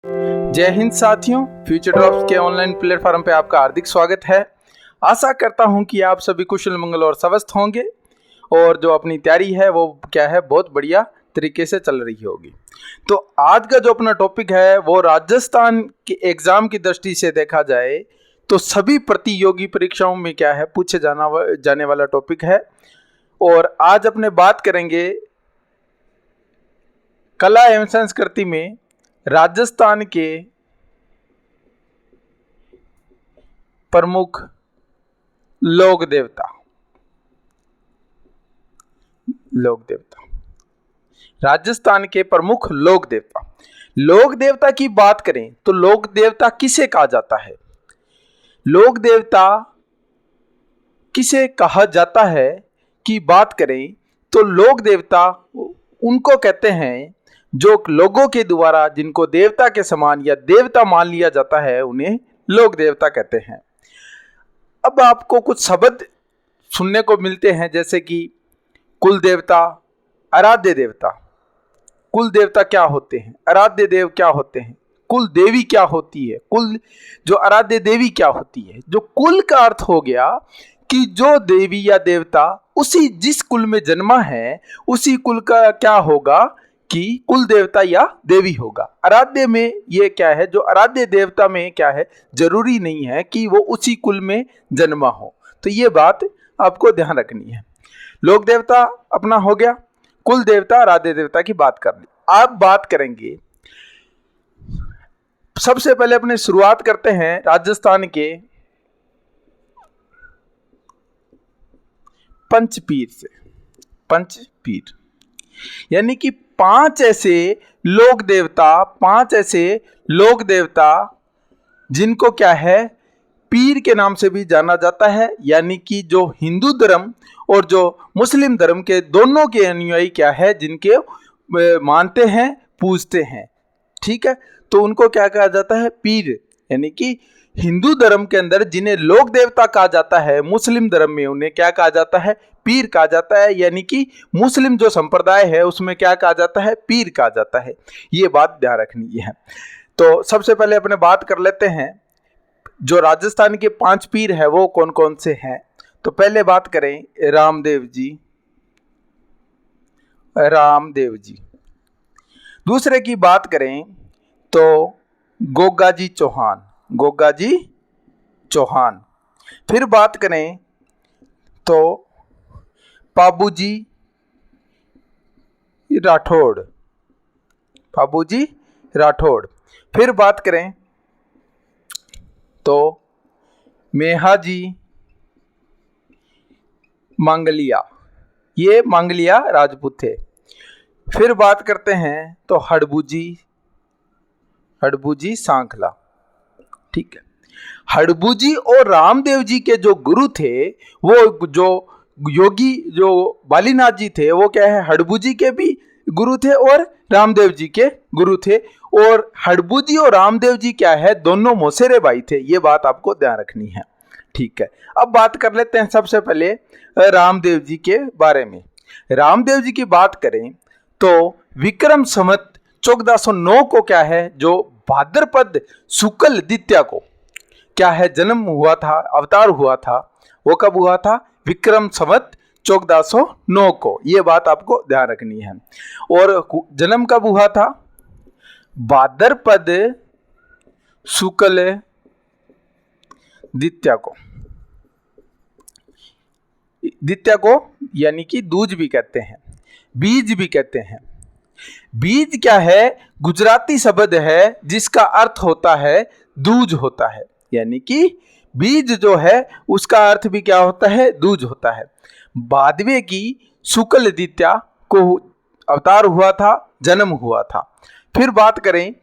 जय हिंद साथियों, future drops के ऑनलाइन प्लेटफॉर्म पे आपका हार्दिक स्वागत है। आशा करता हूं कि आप सभी कुशल मंगल और स्वस्थ होंगे और जो अपनी तैयारी है वो क्या है बहुत बढ़िया तरीके से चल रही होगी। तो आज का जो अपना टॉपिक है वो राजस्थान के एग्जाम की दृष्टि से देखा जाए तो सभी प्रतियोगी परीक्षाओं में क्या है पूछे जाने वाला टॉपिक है। और आज अपने बात करेंगे कला एवं संस्कृति में राजस्थान के प्रमुख लोक देवता राजस्थान के प्रमुख लोक देवता की बात करें तो लोक देवता किसे कहा जाता है? लोक देवता किसे कहा जाता है की बात करें तो लोक देवता उनको कहते हैं जो लोगों के द्वारा जिनको देवता के समान या देवता मान लिया जाता है उन्हें लोक देवता कहते हैं। अब आपको कुछ शब्द सुनने को मिलते हैं जैसे कि कुल देवता, आराध्य देवता। कुल देवता क्या होते हैं, आराध्य देव क्या होते हैं, कुल देवी क्या होती है, कुल जो आराध्य देवी क्या होती है। जो कुल का अर्थ हो गया कि जो देवी या देवता उसी जिस कुल में जन्मा है उसी कुल का क्या होगा कि कुल देवता या देवी होगा। आराध्य में ये क्या है, जो आराध्य देवता में क्या है, जरूरी नहीं है कि वो उसी कुल में जन्मा हो। तो ये बात आपको ध्यान रखनी है। लोक देवता अपना हो गया, कुल देवता आराध्य देवता की बात कर ली। आप बात करेंगे, सबसे पहले अपने शुरुआत करते हैं राजस्थान के पंचपीर से। पंचपीर यानी कि पांच ऐसे लोक देवता जिनको क्या है पीर के नाम से भी जाना जाता है। यानी कि जो हिंदू धर्म और जो मुस्लिम धर्म के दोनों के अनुयायी क्या है जिनके मानते हैं पूजते हैं, ठीक है, तो उनको क्या कहा जाता है, पीर। यानी कि हिंदू धर्म के अंदर जिन्हें लोक देवता कहा जाता है, मुस्लिम धर्म में उन्हें क्या कहा जाता है, पीर कहा जाता है। यानी कि मुस्लिम जो संप्रदाय है उसमें क्या कहा जाता है, पीर कहा जाता है। ये बात ध्यान रखनी है। तो सबसे पहले अपने बात कर लेते हैं जो राजस्थान के पांच पीर है वो कौन कौन से हैं। तो पहले बात करें रामदेव जी। दूसरे की बात करें तो गोगा जी चौहान। फिर बात करें तो पाबू जी राठौड़। फिर बात करें तो मेहा जी मांगलिया, ये मांगलिया राजपूत थे। फिर बात करते हैं तो हड़बूजी सांखला, ठीक है। हड़बूजी और रामदेव जी के जो गुरु थे, वो जो योगी जो बालीनाथ जी थे वो क्या है हड़बूजी के भी गुरु थे और रामदेव जी के गुरु थे। और हड़बूजी और रामदेव जी क्या है, दोनों मौसेरे भाई थे। ये बात आपको ध्यान रखनी है, ठीक है। अब बात कर लेते हैं सबसे पहले रामदेव जी के बारे में। रामदेव जी की बात करें तो विक्रम संवत 1409 को क्या है, जो भाद्रपद शुक्ल द्वितीया को क्या है जन्म हुआ था, अवतार हुआ था। वो कब हुआ था, विक्रम संवत 1409 को। ये बात आपको ध्यान रखनी है। और जन्म कब हुआ था, भाद्रपद शुक्ल द्वितीया को, यानी कि दूज भी कहते हैं, बीज भी कहते हैं। बीज क्या है, गुजराती शब्द है जिसका अर्थ होता है दूज होता है। यानी कि बीज जो है उसका अर्थ भी क्या होता है, दूज होता है। भादवे की शुक्ल द्वितीया को अवतार हुआ था, जन्म हुआ था। फिर बात करें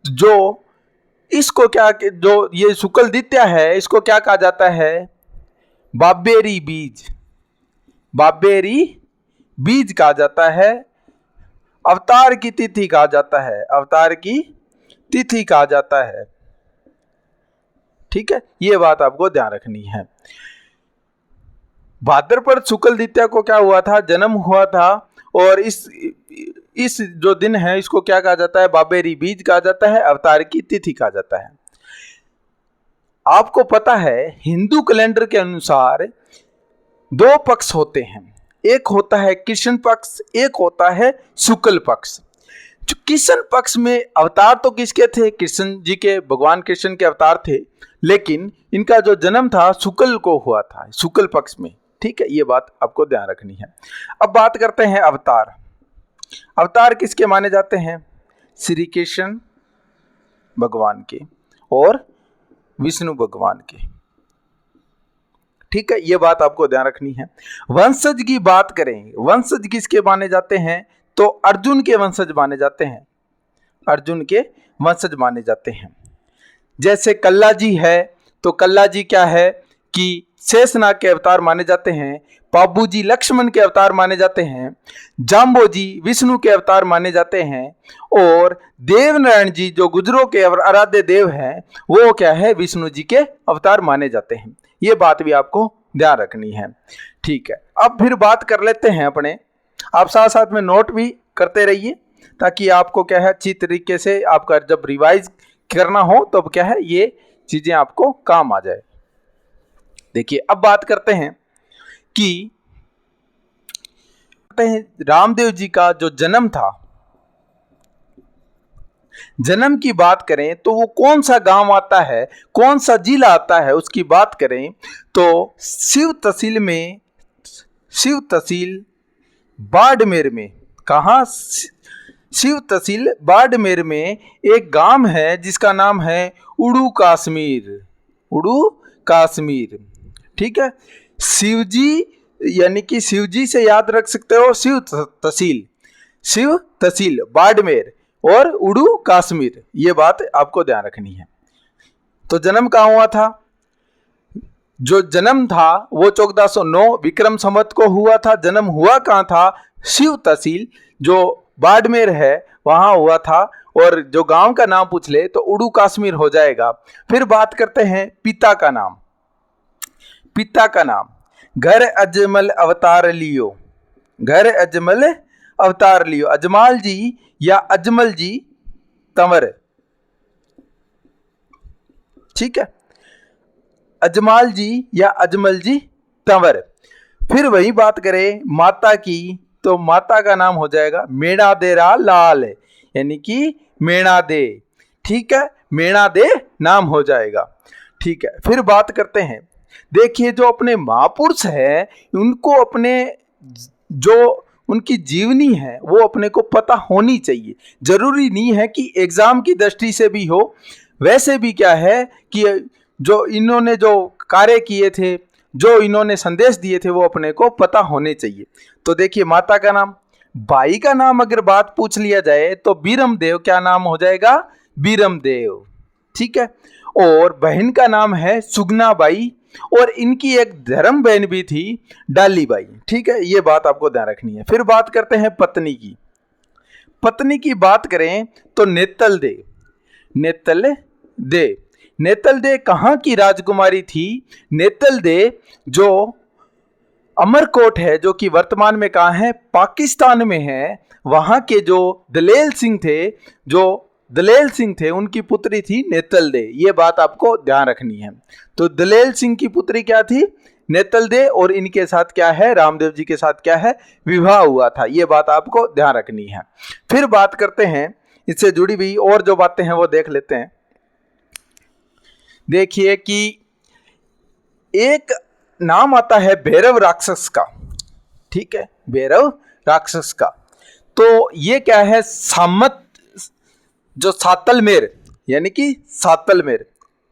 जो इसको क्या, जो ये शुक्ल द्वितीया है इसको क्या कहा जाता है, बाबेरी बीज कहा जाता है। अवतार की तिथि कहा जाता है, ठीक है। ये बात आपको ध्यान रखनी है। भाद्रपद शुक्ल द्वितीया को क्या हुआ था, जन्म हुआ था। और इस इस जो दिन है इसको क्या कहा जाता है? बाबेरी बीज कहा जाता है, अवतार की तिथि कहा जाता है। आपको पता है हिंदू कैलेंडर के अनुसार दो पक्ष होते हैं, एक होता है कृष्ण पक्ष, एक होता है शुक्ल पक्ष। जो कृष्ण पक्ष में अवतार तो किसके थे? कृष्ण जी के, भगवान कृष्ण के अवतार थे, लेकिन इनका जो जन्म था शुक्ल को हुआ था, शुक्ल पक्ष में। ठीक है, ये बात आपको ध्यान रखनी है। अब बात करते हैं अवतार। अवतार किसके माने जाते हैं? श्री कृष्ण भगवान के और विष्णु भगवान के। ठीक है, ये बात आपको ध्यान रखनी है। वंशज की बात करें, वंशज किसके माने जाते हैं? तो अर्जुन के वंशज माने जाते हैं, अर्जुन के वंशज माने जाते हैं। जैसे कल्ला जी है, तो कल्ला जी क्या है कि शेषनाग के अवतार माने जाते हैं। पाबू जी लक्ष्मण के अवतार माने जाते हैं। जाम्बो जी विष्णु के अवतार माने जाते हैं। और देवनारायण जी जो गुजरों के आराध्य देव हैं, वो क्या है? विष्णु जी के अवतार माने जाते हैं। ये बात भी आपको ध्यान रखनी है। ठीक है, अब फिर बात कर लेते हैं अपने, आप साथ साथ में नोट भी करते रहिए ताकि आपको क्या है अच्छी तरीके से आपका जब रिवाइज करना हो तो क्या है ये चीजें आपको काम आ जाए। देखिए, अब बात करते हैं कि रामदेव जी का जो जन्म था, जन्म की बात करें तो वो कौन सा गांव आता है, कौन सा जिला आता है, उसकी बात करें तो शिव तहसील बाड़मेर में। कहाँ? शिव तहसील बाड़मेर में एक गांव है जिसका नाम है उड़ू कश्मीर, उड़ू कश्मीर। ठीक है, शिवजी यानी कि शिवजी से याद रख सकते हो शिव तहसील बाड़मेर और उड़ू कश्मीर, ये बात आपको ध्यान रखनी है। तो जन्म कहाँ हुआ था? जो जन्म था वो 1409 विक्रम संवत को हुआ था। जन्म हुआ कहाँ था? शिव तहसील जो बाड़मेर है वहां हुआ था। और जो गांव का नाम पूछ ले तो उड़ू कश्मीर हो जाएगा। फिर बात करते हैं पिता का नाम। पिता का नाम घर अजमल अवतार लियो, घर अजमल अवतार लियो, अजमाल जी या अजमल जी तंवर। ठीक है, अजमाल जी या अजमल जी तंवर। फिर वही बात करें माता की, तो माता का नाम हो जाएगा मेणा देरा लाल, यानी कि मेणा दे। ठीक है, मेणा दे नाम हो जाएगा। ठीक है, फिर बात करते हैं, देखिए जो अपने महापुरुष है उनको अपने जो उनकी जीवनी है वो अपने को पता होनी चाहिए। जरूरी नहीं है कि एग्जाम की दृष्टि से भी हो, वैसे भी क्या है कि जो इन्होंने जो कार्य किए थे, जो इन्होंने संदेश दिए थे, वो अपने को पता होने चाहिए। तो देखिए माता का नाम, भाई का नाम अगर बात पूछ लिया जाए तो बीरम देव, क्या नाम हो जाएगा? बीरम देव। ठीक है, और बहन का नाम है सुगना बाई और इनकी एक धर्म बहन भी थी डाली बाई। ठीक है, ये बात आपको ध्यान रखनी है। फिर बात करते हैं पत्नी की। पत्नी की बात करें तो नेतल दे, नेतल दे। नेतल दे कहाँ की राजकुमारी थी? नेतल दे जो अमरकोट है, जो कि वर्तमान में कहाँ है? पाकिस्तान में है। वहां के जो दलेल सिंह थे उनकी पुत्री थी नेतल दे। ये बात आपको ध्यान रखनी है। तो दलेल सिंह की पुत्री क्या थी? नेतल दे, और इनके साथ क्या है? रामदेव जी के साथ क्या है? विवाह हुआ था। ये बात आपको ध्यान रखनी है। फिर बात करते हैं इससे जुड़ी हुई और जो बातें हैं वो देख लेते हैं। देखिए कि एक नाम आता है भैरव राक्षस का। ठीक है, भैरव राक्षस का। तो ये क्या है? सामत जो सातलमेर, यानी कि सातलमेर।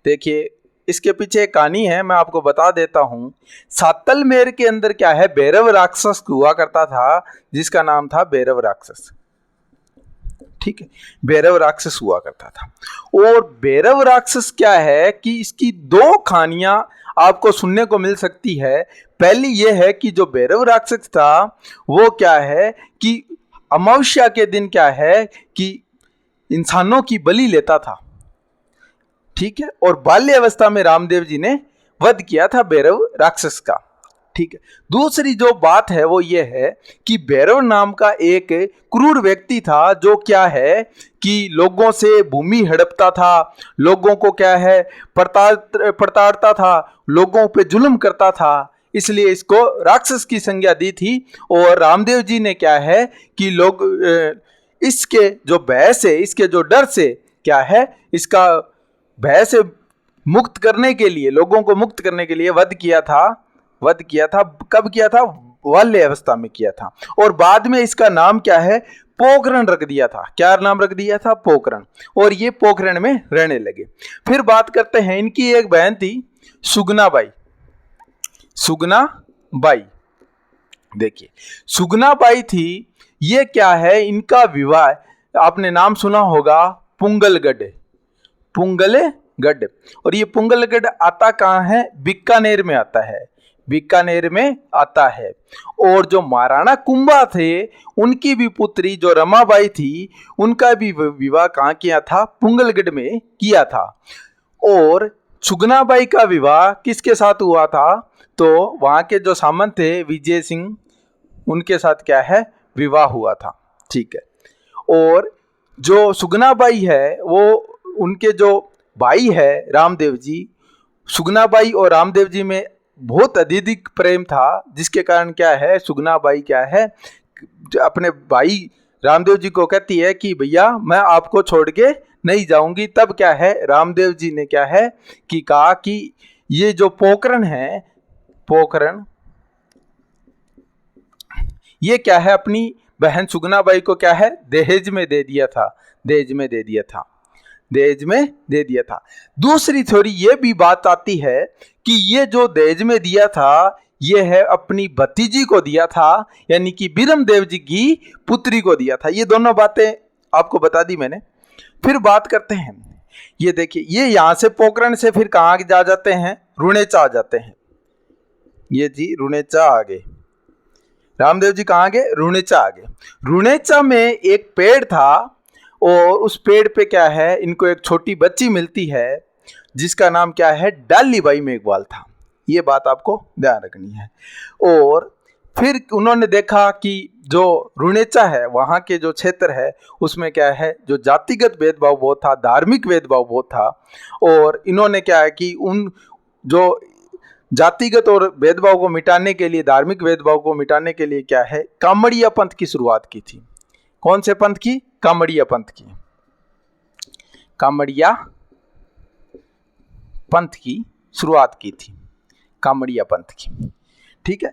देखिए इसके पीछे एक कहानी है, मैं आपको बता देता हूं। सातलमेर के अंदर क्या है? भैरव राक्षस हुआ करता था जिसका नाम था भैरव राक्षस। ठीक है, भैरव राक्षस हुआ करता था। और भैरव राक्षस क्या है कि इसकी दो कहानियां आपको सुनने को मिल सकती है। पहली यह है कि जो भैरव राक्षस था वो क्या है कि अमावस्या के दिन क्या है कि इंसानों की बलि लेता था। ठीक है, और बाल्य अवस्था में रामदेव जी ने वध किया था भैरव राक्षस का। ठीक है। दूसरी जो बात है वो ये है कि भैरव नाम का एक क्रूर व्यक्ति था जो क्या है कि लोगों से भूमि हड़पता था, लोगों को क्या है प्रताड़ता था, लोगों पे जुल्म करता था, इसलिए इसको राक्षस की संज्ञा दी थी। और रामदेव जी ने क्या है कि लोग इसके जो भय से, इसके जो डर से क्या है, इसका भय से मुक्त करने के लिए, लोगों को मुक्त करने के लिए वध किया था। कब किया था? बाल्य अवस्था में किया था। और बाद में इसका नाम क्या है? पोखरण रख दिया था। क्या नाम रख दिया था? पोखरण। और ये पोखरण में रहने लगे। फिर बात करते हैं, इनकी एक बहन थी सुगनाबाई। सुगनाबाई, देखिए सुगनाबाई थी, ये क्या है, इनका विवाह, आपने नाम सुना होगा पुंगलगढ़। पुंगलगढ़, और ये पुंगलगढ़ आता कहाँ है? बीकानेर में आता है, बीकानेर में आता है। और जो महाराणा कुंभा थे, उनकी भी पुत्री जो रमाबाई थी, उनका भी विवाह कहाँ किया था? पुंगलगढ़ में किया था। और सुगनाबाई का विवाह किसके साथ हुआ था? तो वहां के जो सामंत थे विजय सिंह, उनके साथ क्या है? विवाह हुआ था। ठीक है। और जो सुगनाबाई है वो उनके जो भाई है रामदेव जी, सुगनाबाई और रामदेव जी में बहुत अत्यधिक प्रेम था, जिसके कारण क्या है, सुगनाबाई क्या है, अपने भाई रामदेव जी को कहती है कि भैया मैं आपको छोड़ के नहीं जाऊंगी। तब क्या है, रामदेव जी ने क्या है कि कहा कि ये जो पोखरण है, पोखरण, ये क्या है, अपनी बहन सुगनाबाई को क्या है, दहेज में दे दिया था। दहेज में दे दिया था, दहेज में दे दिया था। दूसरी थोड़ी ये भी बात आती है कि ये जो दहेज में दिया था, ये है अपनी भतीजी को दिया था, यानी कि बीरमदेव जी की पुत्री को दिया था। ये दोनों बातें आपको बता दी मैंने। फिर बात करते हैं, ये देखिए, ये यहां से पोखरण से फिर कहाँ जा जाते हैं? रुणेचा आ जाते हैं। ये जी रुणेचा आ गए, रामदेव जी कहाँ गए? रुणेचा आ गए। रुणेचा में एक पेड़ था, और उस पेड़ पे क्या है, इनको एक छोटी बच्ची मिलती है जिसका नाम क्या है? डालीबाई मेघवाल था। ये बात आपको ध्यान रखनी है। और फिर उन्होंने देखा कि जो रुणेचा है, वहाँ के जो क्षेत्र है, उसमें क्या है, जो जातिगत भेदभाव बहुत था, धार्मिक भेदभाव बहुत था। और इन्होंने क्या है कि उन जो जातिगत और भेदभाव को मिटाने के लिए, धार्मिक भेदभाव को मिटाने के लिए क्या है, कामड़िया पंथ की शुरुआत की थी। कौन से पंथ की? कामड़िया पंथ की। कामड़िया पंथ की शुरुआत की थी, कामड़िया पंथ की। ठीक है।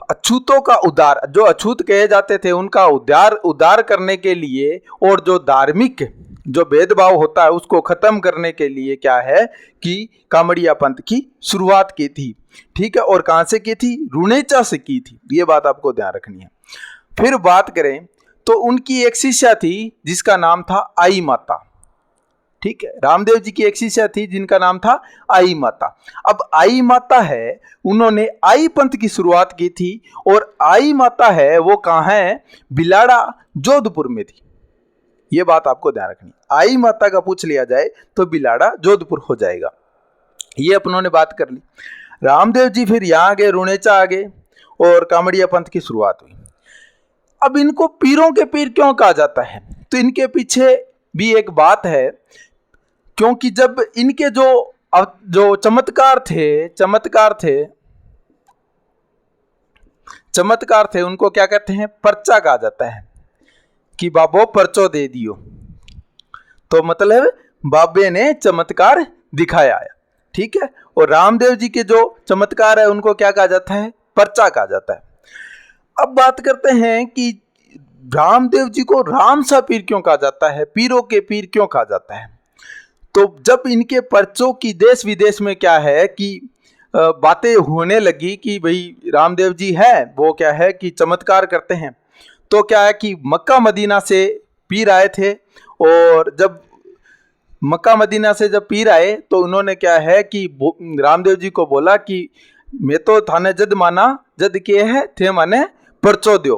अछूतों का उद्धार, जो अछूत कहे जाते थे उनका उद्धार करने के लिए, और जो धार्मिक जो भेदभाव होता है उसको खत्म करने के लिए क्या है कि कामड़िया पंथ की शुरुआत की थी। ठीक है। और कहां से की थी? रुणेचा से की थी। ये बात आपको ध्यान रखनी है। फिर बात करें तो उनकी एक शिष्या थी जिसका नाम था आई माता। ठीक है। रामदेव जी की एक शिष्या थी जिनका नाम था आई माता। अब आई माता है, उन्होंने आई पंथ की शुरुआत की थी। और आई माता है वो कहाँ है? बिलाड़ा, जोधपुर में थी। ये बात आपको ध्यान रखनी। आई माता का पूछ लिया जाए तो बिलाड़ा जोधपुर हो जाएगा। ये अपनों ने बात कर ली। रामदेव जी फिर यहाँ गए, रुणेचा आ गए, और कामड़िया पंथ की शुरुआत हुई। अब इनको पीरों के पीर क्यों कहा जाता है? तो इनके पीछे भी एक बात है, क्योंकि जब इनके जो चमत्कार थे, उनको क्या कहते हैं? पर्चा कहा जाता है कि बाबो पर्चो दे दियो। तो मतलब बाबे ने चमत्कार दिखाया है। ठीक है। और रामदेव जी के जो चमत्कार है उनको क्या कहा जाता है? पर्चा कहा जाता है। अब बात करते हैं कि रामदेव जी को रामसा पीर क्यों कहा जाता है, पीरों के पीर क्यों कहा जाता है? तो जब इनके पर्चों की देश विदेश में क्या है कि बातें होने लगी कि भाई रामदेव जी है, वो क्या है कि चमत्कार करते हैं, तो क्या है कि मक्का मदीना से पीर आए थे। और जब मक्का मदीना से जब पीर आए तो उन्होंने क्या है कि रामदेव जी को बोला कि मैं तो थाने जद माना, जद के है थे माने पर्चो दो।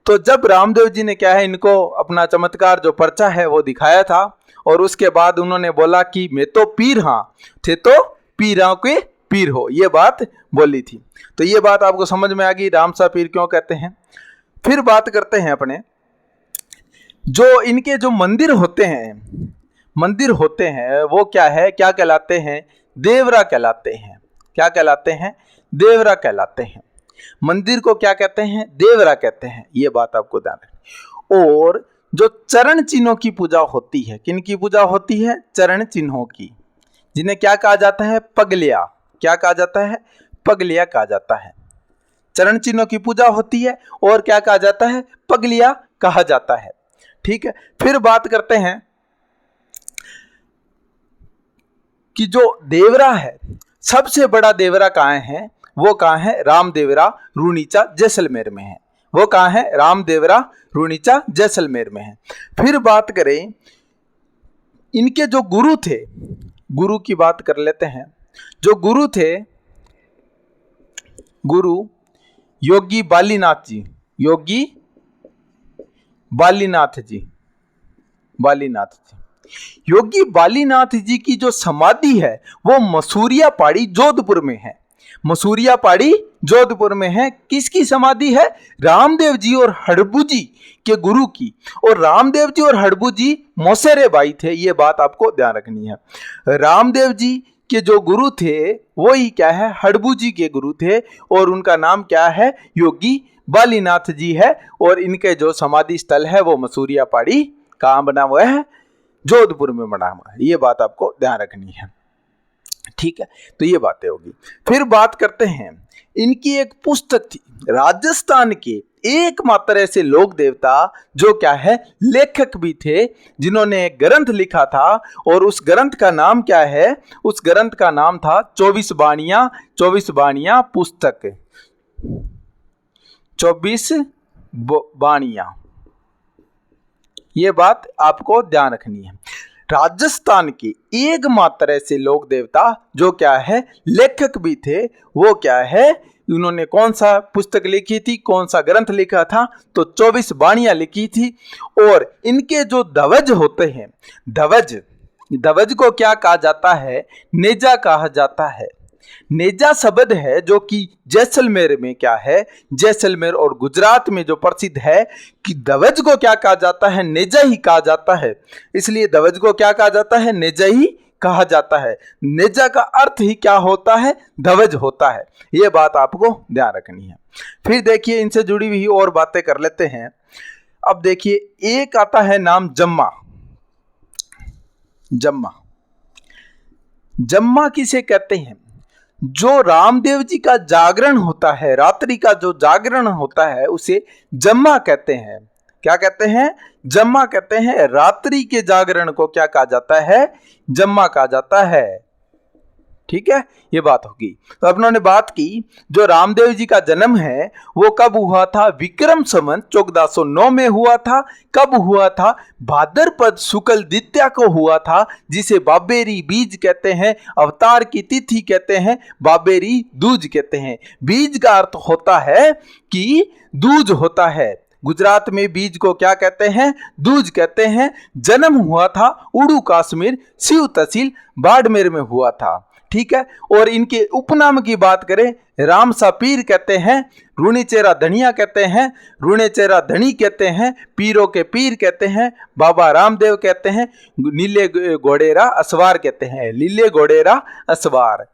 तो जब रामदेव जी ने क्या है इनको अपना चमत्कार जो पर्चा है वो दिखाया था, और उसके बाद उन्होंने बोला कि मैं तो पीर हाँ, थे तो पीरों के पीर हो, ये बात बोली थी। तो ये बात आपको समझ में आ गई राम सा पीर क्यों कहते हैं। फिर बात करते हैं अपने जो इनके जो मंदिर होते हैं वो क्या है, क्या कहलाते हैं, देवरा कहलाते हैं। क्या कहलाते हैं, देवरा कहलाते हैं। मंदिर को क्या कहते हैं, देवरा कहते हैं, ये बात आपको ध्यान रखनी। और जो चरण चिन्हों की पूजा होती है, किन की पूजा होती है, चरण चिन्हों की, जिन्हें क्या कहा जाता है, पगलिया। क्या कहा जाता है, पगलिया कहा जाता है। चरण चिन्हों की पूजा होती है और क्या कहा जाता है, पगलिया कहा जाता है। ठीक है, फिर बात करते हैं कि जो देवरा है, सबसे बड़ा देवरा कहाँ है, वो कहाँ है, राम देवरा रूणीचा जैसलमेर में है। वो कहाँ है, राम देवरा रूणीचा जैसलमेर में है। फिर बात करें इनके जो गुरु थे, गुरु की बात कर लेते हैं। जो गुरु थे, गुरु योगी बालीनाथ जी, योगी बालीनाथ जी, बालीनाथ जी। योगी बालीनाथ जी की जो समाधि है वो मसूरिया पहाड़ी जोधपुर में है। मसूरिया पहाड़ी जोधपुर में है। किसकी समाधि है, रामदेव जी और हड़बू जी के गुरु की। और रामदेव जी और हड़बू जी मौसेरे भाई थे, ये बात आपको ध्यान रखनी है। रामदेव जी के जो गुरु थे वो ही क्या है, हड़बू जी के गुरु थे और उनका नाम क्या है, योगी बालीनाथ जी है। और इनके जो समाधि स्थल है वो मसूरिया पहाड़ी कहाँ बना हुआ है, जोधपुर में बना हुआ है। ये बात आपको ध्यान रखनी है। ठीक है, तो ये बातें होगी। फिर बात करते हैं, इनकी एक पुस्तक थी, राजस्थान के एकमात्र ऐसे लोक देवता जो क्या है, लेखक भी थे, जिन्होंने एक ग्रंथ लिखा था। और उस ग्रंथ का नाम क्या है, उस ग्रंथ का नाम था 24 बाणियां, 24 बाणियां पुस्तक, 24 बाणियां। ये बात आपको ध्यान रखनी है। राजस्थान के एकमात्र ऐसे लोक देवता जो क्या है, लेखक भी थे, वो क्या है, उन्होंने कौन सा पुस्तक लिखी थी, कौन सा ग्रंथ लिखा था, तो 24 बाणियां लिखी थी। और इनके जो ध्वज होते हैं, ध्वज को क्या कहा जाता है, नेजा कहा जाता है। नेजा शब्द है जो कि जैसलमेर में क्या है, जैसलमेर और गुजरात में जो प्रसिद्ध है, कि ध्वज को क्या कहा जाता है, नेजा ही कहा जाता है। इसलिए ध्वज को क्या कहा जाता है, नेजा ही कहा जाता है। नेजा का अर्थ ही क्या होता है, ध्वज होता है। यह बात आपको ध्यान रखनी है। फिर देखिए इनसे जुड़ी हुई और बातें कर लेते हैं। अब देखिए एक आता है नाम जम्मा। जम्मा, जम्मा किसे कहते हैं, जो रामदेव जी का जागरण होता है, रात्रि का जो जागरण होता है उसे जम्मा कहते हैं। क्या कहते हैं, जम्मा कहते हैं। रात्रि के जागरण को क्या कहा जाता है, जम्मा कहा जाता है। ठीक है, ये बात होगी। तो अब उन्होंने बात की जो रामदेव जी का जन्म है वो कब हुआ था, विक्रम संवत 1409 में हुआ था। कब हुआ था, भाद्रपद शुक्ल द्वितीया को हुआ था, जिसे बाबेरी बीज कहते हैं। अवतार की तिथि कहते हैं, बाबेरी दूज कहते हैं। बीज का अर्थ होता है कि दूज होता है। गुजरात में बीज को क्या कहते हैं, दूज कहते हैं। जन्म हुआ था उड़ू कश्मीर, शिव तहसील बाड़मेर में हुआ था। ठीक है, और इनके उपनाम की बात करें, राम सा पीर कहते हैं, रूणीचेरा धनिया कहते हैं, रूणेचेरा धनी कहते हैं, पीरों के पीर कहते हैं, बाबा रामदेव कहते हैं, नीले घोड़ेरा असवार कहते हैं, लीले घोड़ेरा असवार।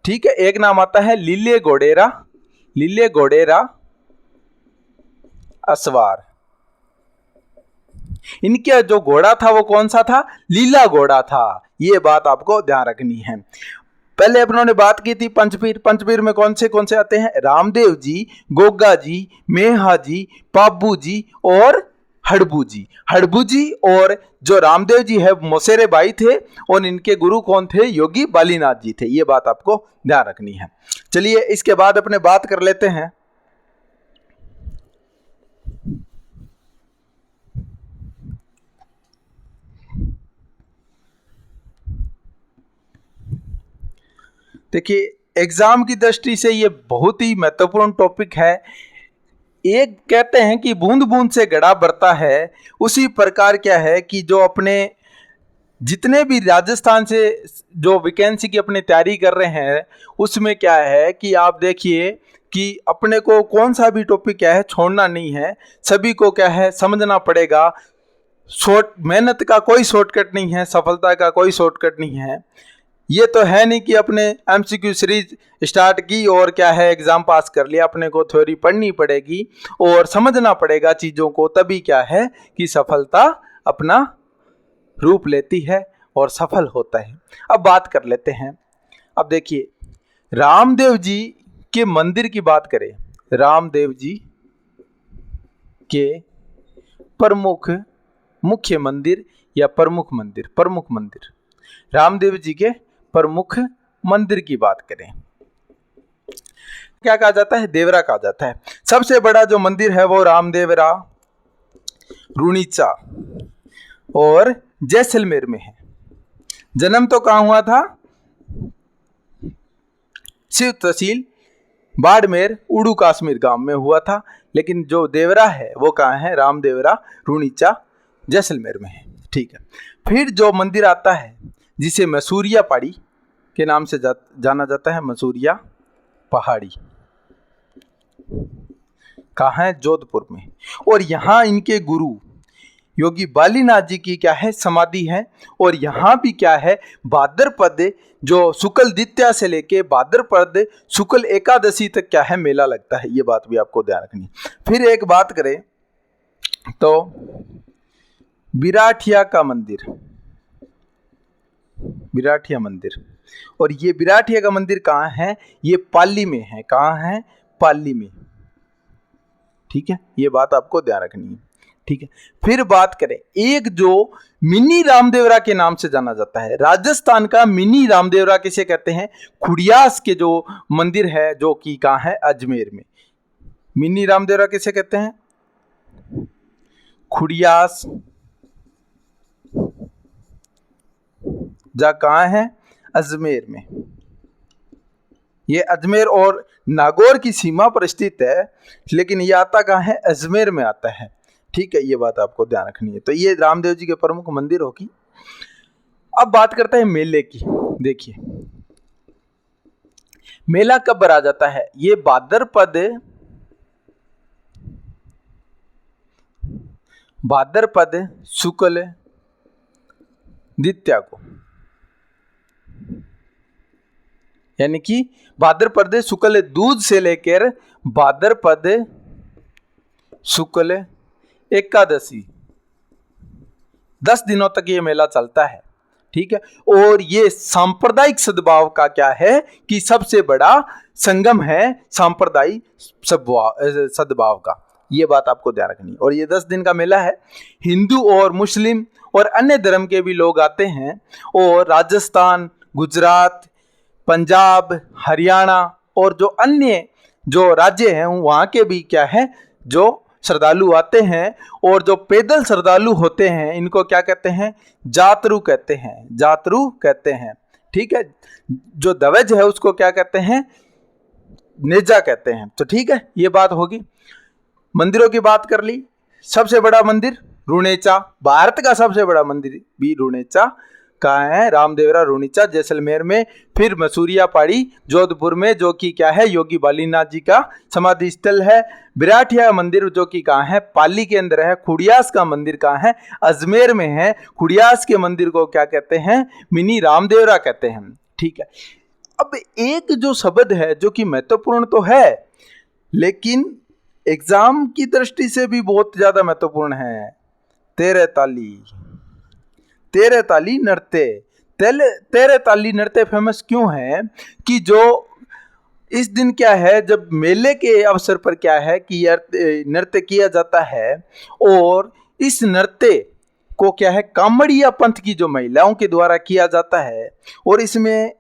ठीक है, एक नाम आता है लीले घोड़ेरा, लीले घोड़ेरा असवार। इनका जो घोड़ा था वो कौन सा था, लीला घोड़ा था। ये बात आपको ध्यान रखनी है। पहले अपनों ने बात की थी पंचपीर। पंचपीर में कौन से आते हैं, रामदेव जी, गोगा जी, मेहा जी, पाबू जी और हड़बू जी। हड़बू जी और जो रामदेव जी है मौसेरे भाई थे, और इनके गुरु कौन थे, योगी बालीनाथ जी थे। ये बात आपको ध्यान रखनी है। चलिए इसके बाद अपने बात कर लेते हैं देखिए एग्जाम की दृष्टि से ये बहुत ही महत्वपूर्ण टॉपिक है। एक कहते हैं कि बूंद बूंद से घड़ा भरता है, उसी प्रकार क्या है कि जो अपने जितने भी राजस्थान से जो वैकेंसी की अपनी तैयारी कर रहे हैं उसमें क्या है कि आप देखिए कि अपने को कौन सा भी टॉपिक क्या है छोड़ना नहीं है, सभी को क्या है समझना पड़ेगा। मेहनत का कोई शॉर्टकट नहीं है, सफलता का कोई शॉर्टकट नहीं है। ये तो है नहीं कि अपने एमसीक्यू सीरीज स्टार्ट की और क्या है एग्जाम पास कर लिया। अपने को थ्योरी पढ़नी पड़ेगी और समझना पड़ेगा चीज़ों को, तभी क्या है कि सफलता अपना रूप लेती है और सफल होता है। अब बात कर लेते हैं। अब देखिए रामदेव जी के मंदिर की बात करें, रामदेव जी के प्रमुख मुख्य मंदिर या प्रमुख मंदिर रामदेव जी के प्रमुख मंदिर की बात करें, क्या कहा जाता है? देवरा कहा जाता है। सबसे बड़ा जो मंदिर है वो रामदेवरा रुणीचा और जैसलमेर में है। जन्म तो कहाँ हुआ था? शिव तहसील बाड़मेर उड़ू कश्मीर गांव में हुआ था, लेकिन जो देवरा है वो कहाँ है? रामदेवरा रुणीचा जैसलमेर में है। ठीक है। फिर जो मंदिर आता है जिसे मसूरिया पहाड़ी के नाम से जाना जाता है, मसूरिया पहाड़ी, कहाँ है? जोधपुर में। और यहाँ इनके गुरु योगी बालीनाथ जी की क्या है? समाधि है। और यहाँ भी क्या है? भाद्रपद जो शुक्ल द्वितीया से लेके भाद्रपद शुक्ल एकादशी तक क्या है? मेला लगता है। ये बात भी आपको ध्यान रखनी। फिर एक बात करें तो बिराठिया का मंदिर, बिराठिया मंदिर, और ये बिराठिया का मंदिर कहाँ है? ये पाली में है। कहाँ है? पाली में। ठीक है, ये बात आपको ध्यान रखनी है। ठीक है। फिर बात करें एक जो मिनी रामदेवरा के नाम से जाना जाता है, राजस्थान का मिनी रामदेवरा किसे कहते हैं? खुड़ियास के जो मंदिर है जो कि कहाँ है? अजमेर में। मिनी रामदेवरा किसे कहते हैं? खुड़ियास, जा कहाँ है? अजमेर में। ये अजमेर और नागौर की सीमा पर स्थित है, लेकिन ये आता कहाँ है? अजमेर में आता है। ठीक है, ये बात आपको ध्यान रखनी है। तो ये रामदेव जी के प्रमुख मंदिर होगी। अब बात करते हैं मेले की। देखिए मेला कब आ जाता है? ये भाद्रपद शुक्ल द्वितीया को, यानी कि भाद्रपद शुक्ल दूज से लेकर भाद्रपद शुक्ल एकादशी 10 दिनों तक ये मेला चलता है। ठीक है। और ये सांप्रदायिक सद्भाव का क्या है कि सबसे बड़ा संगम है सांप्रदायिक सद्भाव का। ये बात आपको ध्यान रखनी है। और ये 10 दिन का मेला है। हिंदू और मुस्लिम और अन्य धर्म के भी लोग आते हैं। और राजस्थान, गुजरात, पंजाब, हरियाणा और जो अन्य जो राज्य हैं वहाँ के भी क्या है जो श्रद्धालु आते हैं। और जो पैदल श्रद्धालु होते हैं इनको क्या कहते हैं? जातरू कहते हैं। जातरू कहते हैं। ठीक है। जो ध्वज है उसको क्या कहते हैं? नेजा कहते हैं। तो ठीक है, ये बात होगी। मंदिरों की बात कर ली। सबसे बड़ा मंदिर रुणेचा, भारत का सबसे बड़ा मंदिर भी रुणेचा कहाँ है? रामदेवरा रुणीचा जैसलमेर में। फिर मसूरिया पहाड़ी जोधपुर में, जो कि क्या है? योगी बालीनाथ जी का समाधि स्थल है। बिराठिया मंदिर जो कि कहाँ है? पाली के अंदर है। खुड़ियास का मंदिर कहाँ है? अजमेर में है। खुड़ियास के मंदिर को क्या कहते हैं? मिनी रामदेवरा कहते हैं। ठीक है। अब एक जो शब्द है जो कि महत्वपूर्ण तो है, लेकिन एग्जाम की दृष्टि से भी बहुत ज्यादा महत्वपूर्ण है। तेरे ताली नृत्य। तेरे ताली नृत्य फेमस क्यों है? कि जो इस दिन क्या है, जब मेले के अवसर पर क्या है कि नृत्य किया जाता है। और इस नृत्य को क्या है? कामड़िया पंथ की जो महिलाओं के द्वारा किया जाता है। और इसमें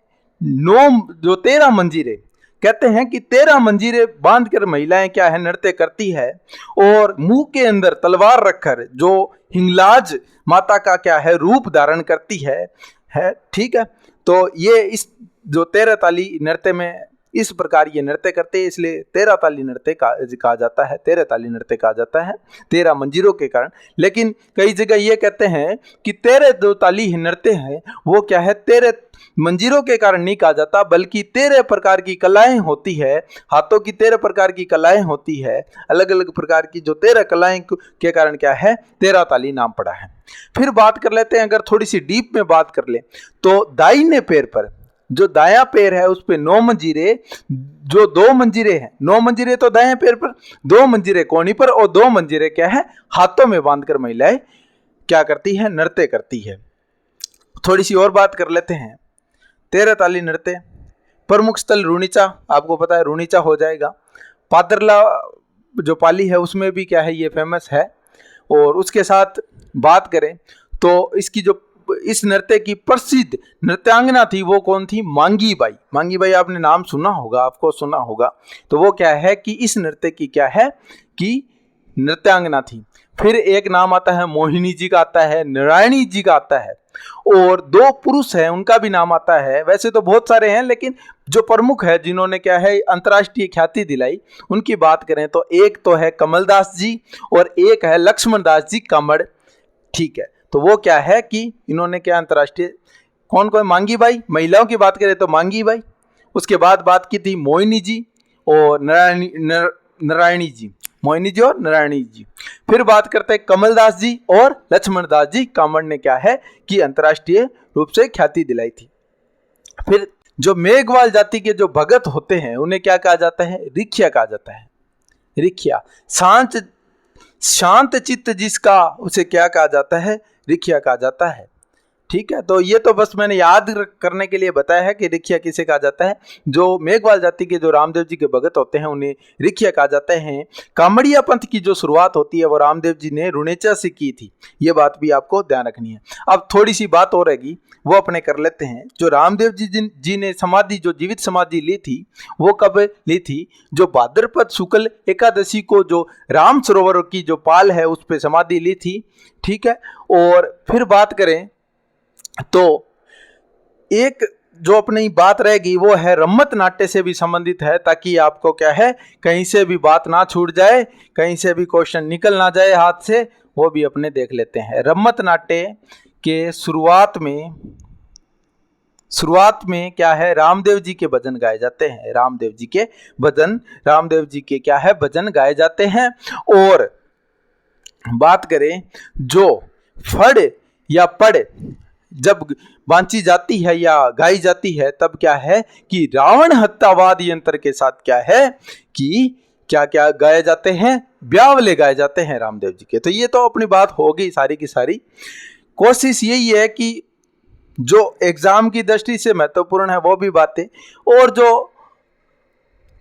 13 मंजीरे कहते हैं कि 13 मंजीरे बांध कर महिलाएं क्या है? नृत्य करती है। और मुंह के अंदर तलवार रखकर जो हिंगलाज माता का क्या है? रूप धारण करती है। ठीक है। तो ये इस जो 13 ताली नृत्य में इस प्रकार ये नृत्य करते हैं, इसलिए 13 ताली नृत्य कहा जाता है, 13 ताली नृत्य कहा जाता है 13 मंजीरों के कारण। लेकिन कई जगह ये कहते हैं कि 13 दो ताली नृत्य है वो क्या है 13 मंजीरों के कारण नहीं कहा जाता, बल्कि 13 प्रकार की कलाएं होती है, हाथों की 13 प्रकार की कलाएं होती है, अलग अलग प्रकार की जो 13 कलाएं के कारण क्या है 13 ताली नाम पड़ा है। फिर बात कर लेते हैं, अगर थोड़ी सी डीप में बात कर ले तो दाहिने पैर पर जो दायां पैर है उस पे 9 मंजीरे, जो 2 मंजीरे हैं, 9 मंजीरे तो दाएं पैर पर, 2 मंजीरे कोहनी पर और 2 मंजीरे क्या है हाथों में बांधकर महिलाएं क्या करती है नृत्य करती है। थोड़ी सी और बात कर लेते हैं, 13 ताली नृत्य प्रमुख स्थल रूणीचा, आपको पता है रूणीचा हो जाएगा। पादरला जो पाली है उसमें भी क्या है ये फेमस है। और उसके साथ बात करें तो इसकी जो इस नृत्य की प्रसिद्ध नृत्यांगना थी वो कौन थी, मांगी बाई। मांगी बाई आपने नाम सुना होगा, आपको सुना होगा। तो वो क्या है कि इस नृत्य की क्या है कि नृत्यांगना थी। फिर एक नाम आता है मोहिनी जी का आता है, नारायणी जी का आता है, और 2 पुरुष हैं उनका भी नाम आता है। वैसे तो बहुत सारे हैं लेकिन जो प्रमुख है जिन्होंने क्या है अंतर्राष्ट्रीय ख्याति दिलाई उनकी बात करें तो एक तो है कमलदास जी और एक है लक्ष्मण दास जी कामड़। ठीक है, तो वो क्या है कि इन्होंने क्या अंतर्राष्ट्रीय कौन कौन, मांगी बाई, महिलाओं की बात करें तो मांगी बाई, उसके बाद बात की थी मोहिनी जी और नारायणी जी, मोहिनी जी और नारायणी जी। फिर बात करते हैं कमलदास जी और लक्ष्मण दास जी कामड़ ने क्या है कि अंतर्राष्ट्रीय रूप से ख्याति दिलाई थी। फिर जो मेघवाल जाति के जो भगत होते हैं उन्हें क्या कहा जाता है, रिखिया कहा जाता है। रिखिया शांत चित्त जिसका उसे क्या कहा जाता है, रिखिया कहा जाता है। ठीक है, तो ये तो बस मैंने याद करने के लिए बताया है कि रिखिया किसे कहा जाता है। जो मेघवाल जाति के जो रामदेव जी के भगत होते हैं उन्हें रिखिया कहा जाते हैं। कामड़िया पंथ की जो शुरुआत होती है वो रामदेव जी ने रूणेचा से की थी, ये बात भी आपको ध्यान रखनी है। अब थोड़ी सी बात और रहेगी वो अपने कर लेते हैं। जो रामदेव जी ने समाधि जो जीवित समाधि ली थी वो कब ली थी, जो भाद्रपद शुक्ल एकादशी को जो राम सरोवर की जो पाल है उस पर समाधि ली थी। ठीक है, और फिर बात करें तो एक जो अपनी बात रहेगी वो है रम्मत नाट्य से भी संबंधित है, ताकि आपको क्या है कहीं से भी बात ना छूट जाए, कहीं से भी क्वेश्चन निकल ना जाए हाथ से, वो भी अपने देख लेते हैं। रम्मत नाट्य के शुरुआत में क्या है रामदेव जी के भजन गाए जाते हैं, रामदेव जी के क्या है भजन गाए जाते हैं। और बात करें जो फड़ या पढ़ जब बांची जाती है या गाई जाती है तब क्या है कि रावण हत्यावाद यंत्र के साथ क्या है कि क्या क्या गाए जाते हैं, ब्यावले गाए जाते हैं रामदेव जी के। तो ये तो अपनी बात हो गई सारी की सारी। कोशिश यही है कि जो एग्जाम की दृष्टि से महत्वपूर्ण है वो भी बातें, और जो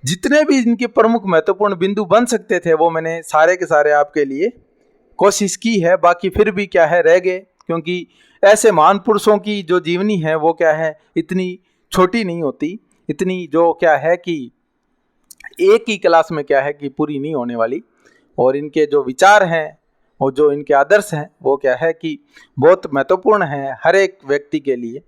जितने भी इनके प्रमुख महत्वपूर्ण बिंदु बन सकते थे वो मैंने सारे के सारे आपके लिए कोशिश की है। बाकी फिर भी क्या है रह गए, क्योंकि ऐसे महान पुरुषों की जो जीवनी है वो क्या है इतनी छोटी नहीं होती, इतनी जो क्या है कि एक ही क्लास में क्या है कि पूरी नहीं होने वाली। और इनके जो विचार हैं और जो इनके आदर्श हैं वो क्या है कि बहुत महत्वपूर्ण है हर एक व्यक्ति के लिए।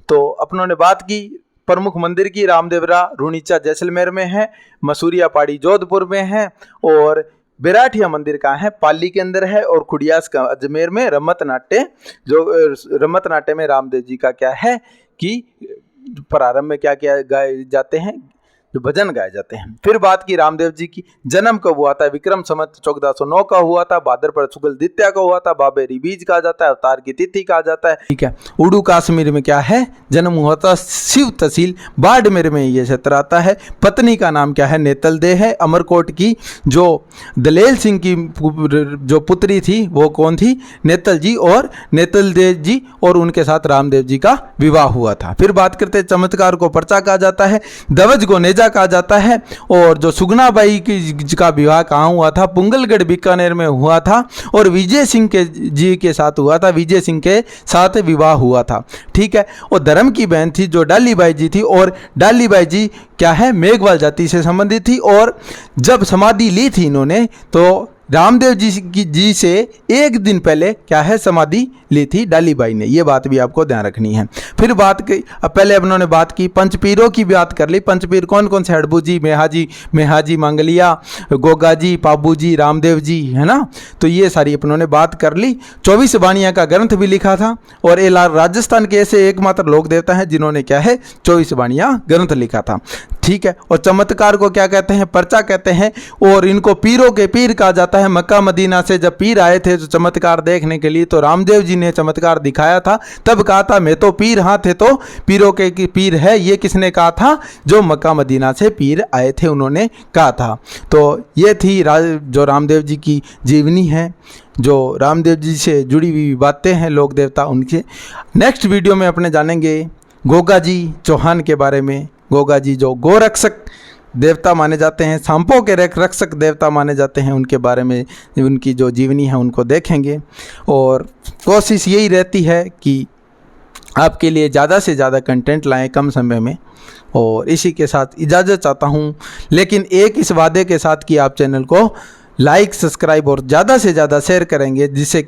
तो अपनों ने बात की प्रमुख मंदिर की, रामदेवरा रूणीचा जैसलमेर में है, मसूरिया पहाड़ी जोधपुर में है, और बेराठिया मंदिर कहाँ है, पाली के अंदर है, और खुडियास का अजमेर में। रम्मत नाट्य में रामदेव जी का क्या है कि प्रारंभ में क्या क्या गाए जाते हैं, जो भजन गाए जाते हैं। फिर बात की रामदेव जी की जन्म कब हुआ था, विक्रम संवत 1409 का हुआ था, भाद्रपद शुक्ल द्वितीया का हुआ था, बाबेरी बीज कहा जाता है, अवतार की तिथि कहा जाता है। ठीक है, उड़ू कश्मीर में क्या है जन्म हुआ था, शिव तहसील बाड़मेर में ये क्षेत्र आता है। पत्नी का नाम क्या है, नेतल दे है। अमरकोट की जो दलेल सिंह की जो पुत्री थी वो कौन थी, नेतल जी, और नेतल दे जी, और उनके साथ रामदेव जी का विवाह हुआ था। फिर बात करते हैं चमत्कार को पर्चा कहा जाता है, दवज को नेजा कहा जाता है, और जो सुगनाबाई का विवाह कहाँ हुआ था, पुंगलगढ़ बीकानेर में हुआ था, और विजय सिंह के जी के साथ हुआ था, विजय सिंह के साथ विवाह हुआ था। ठीक है, और धर्म की बहन थी जो डालीबाई जी थी, और डालीबाई जी क्या है मेघवाल जाति से संबंधित थी। और जब समाधि ली थी इन्होंने तो रामदेव जी से एक दिन पहले क्या है समाधि ली थी डालीबाई ने, ये बात भी आपको ध्यान रखनी है। फिर बात की, पहले उन्होंने बात की पंचपीरों की बात कर ली। पंचपीर कौन कौन से? हड़बू जी, मेहा जी मांगलिया, गोगा जी, पाबू जी, रामदेव जी, है ना। तो ये सारी उन्होंने बात कर ली। 24 वाणियाँ का ग्रंथ भी लिखा था और ये राजस्थान के ऐसे एकमात्र लोक देवता हैं जिन्होंने क्या है 24 वाणियाँ ग्रंथ लिखा था, ठीक है। और चमत्कार को क्या कहते हैं? पर्चा कहते हैं। और इनको पीरों के पीर कहा जाता है। मक्का मदीना से जब पीर आए थे तो चमत्कार देखने के लिए, तो रामदेव जी ने चमत्कार दिखाया था, तब कहा था मैं तो पीर हाँ थे तो पीरों के पीर है। ये किसने कहा था? जो मक्का मदीना से पीर आए थे उन्होंने कहा था। तो ये थी जो रामदेव जी की जीवनी है, जो रामदेव जी से जुड़ी हुई बातें हैं लोक देवता उनके। नेक्स्ट वीडियो में अपने जानेंगे गोगा जी चौहान के बारे में। गोगा जी जो गोरक्षक देवता माने जाते हैं, सांपों के रक्षक देवता माने जाते हैं, उनके बारे में उनकी जो जीवनी है उनको देखेंगे। और कोशिश यही रहती है कि आपके लिए ज़्यादा से ज़्यादा कंटेंट लाएं कम समय में। और इसी के साथ इजाज़त चाहता हूँ, लेकिन एक इस वादे के साथ कि आप चैनल को लाइक, सब्सक्राइब और ज़्यादा से ज़्यादा शेयर करेंगे, जिससे